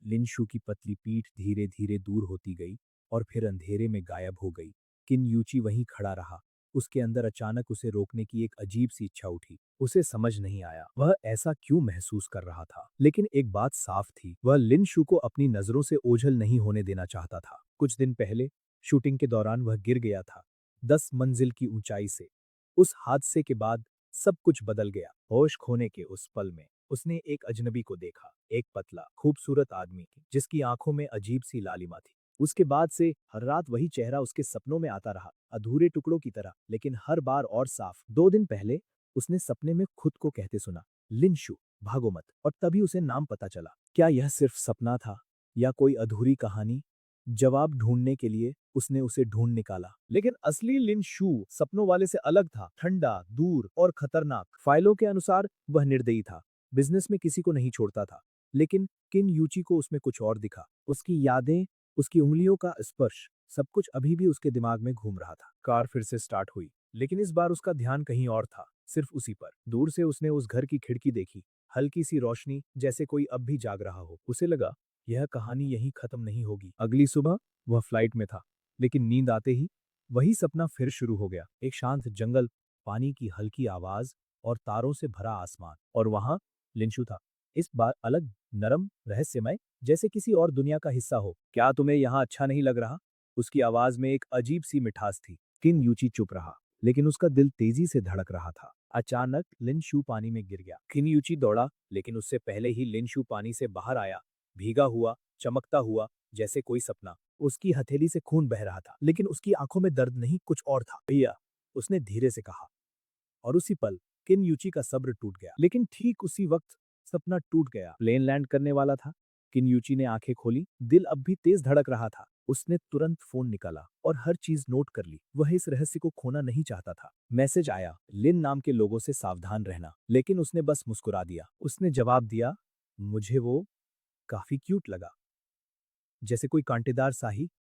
लिनशु की पतली पीठ धीरे धीरे दूर होती गई और फिर अंधेरे में गायब हो गई। किन यूची वहीं खड़ा रहा। उसके अंदर अचानक उसे रोकने की एक अजीब सी इच्छा उठी। उसे समझ नहीं आया वह ऐसा क्यों महसूस कर रहा था, लेकिन एक बात साफ थी, वह लिनशु को अपनी नजरों से ओझल नहीं होने देना चाहता था। कुछ दिन पहले शूटिंग के दौरान वह गिर गया था, 10 मंजिल की ऊंचाई से। उस हादसे के बाद सब कुछ बदल गया। होश खोने के उस पल में उसने एक अजनबी को देखा, एक पतला खूबसूरत आदमी जिसकी आंखों में अजीब सी लालिमा थी। उसके बाद से हर रात वही चेहरा उसके सपनों में आता रहा, अधूरे टुकड़ों की तरह, लेकिन हर बार और साफ। 2 दिन पहले उसने सपने में खुद को कहते सुना, लिनशु भागो मत, और तभी उसे नाम पता चला। क्या यह सिर्फ सपना था या कोई अधूरी कहानी? जवाब ढूंढने के लिए उसने उसे ढूंढ निकाला, लेकिन असली लिनशु सपनों वाले से अलग था, ठंडा, दूर और खतरनाक। फाइलों के अनुसार वह निर्दयी था, बिजनेस में किसी को नहीं छोड़ता था, लेकिन किन यूची को उसमें कुछ और दिखा। उसकी यादें, उसकी उंगलियों का स्पर्श, सब कुछ अभी भी उसके दिमाग में घूम रहा था। कार फिर से स्टार्ट हुई, लेकिन इस बार उसका ध्यान कहीं और था, सिर्फ उसी पर। दूर से उसने उस घर की खिड़की देखी, हल्की सी रोशनी, जैसे कोई अब भी जाग रहा हो। उसे लगा यह कहानी यहीं खत्म नहीं होगी। अगली सुबह वह फ्लाइट में था, लेकिन नींद आते ही वही सपना फिर शुरू हो गया। एक शांत जंगल, पानी की हल्की आवाज और तारों से भरा आसमान, और वहां लिंशु था। इस बार अलग, नरम, रहस्यमय, जैसे किसी और दुनिया का हिस्सा हो। क्या तुम्हें यहाँ अच्छा नहीं लग रहा? उसकी आवाज में एक अजीब सी मिठास थी। किन यूची चुप रहा, लेकिन उसका दिल तेजी से धड़क रहा था। अचानक लिनशु पानी में गिर गया। किन यूची दौड़ा, लेकिन उससे पहले ही लिनशु पानी से बाहर आया, भीगा हुआ, चमकता हुआ, जैसे कोई सपना। उसकी हथेली से खून बह रहा था, लेकिन उसकी आंखों में दर्द नहीं, कुछ और था। भैया, उसने धीरे से कहा, और उसी पल किन यूची का सब्र टूट गया। लेकिन ठीक उसी वक्त सपना टूट गया। प्लेन लैंड करने वाला था। किन यूची ने आंखें खोली, दिल अब भी तेज धड़क रहा था। उसने तुरंत फोन निकाला और हर चीज नोट कर ली। वह इस रहस्य को खोना नहीं चाहता था। मैसेज आया, लिन नाम के लोगों से सावधान रहना, लेकिन उसने बस मुस्कुरा दिया। उसने जवाब दिया, मुझे वो काफी क्यूट लगा, जैसे कोई कांटेदार साही।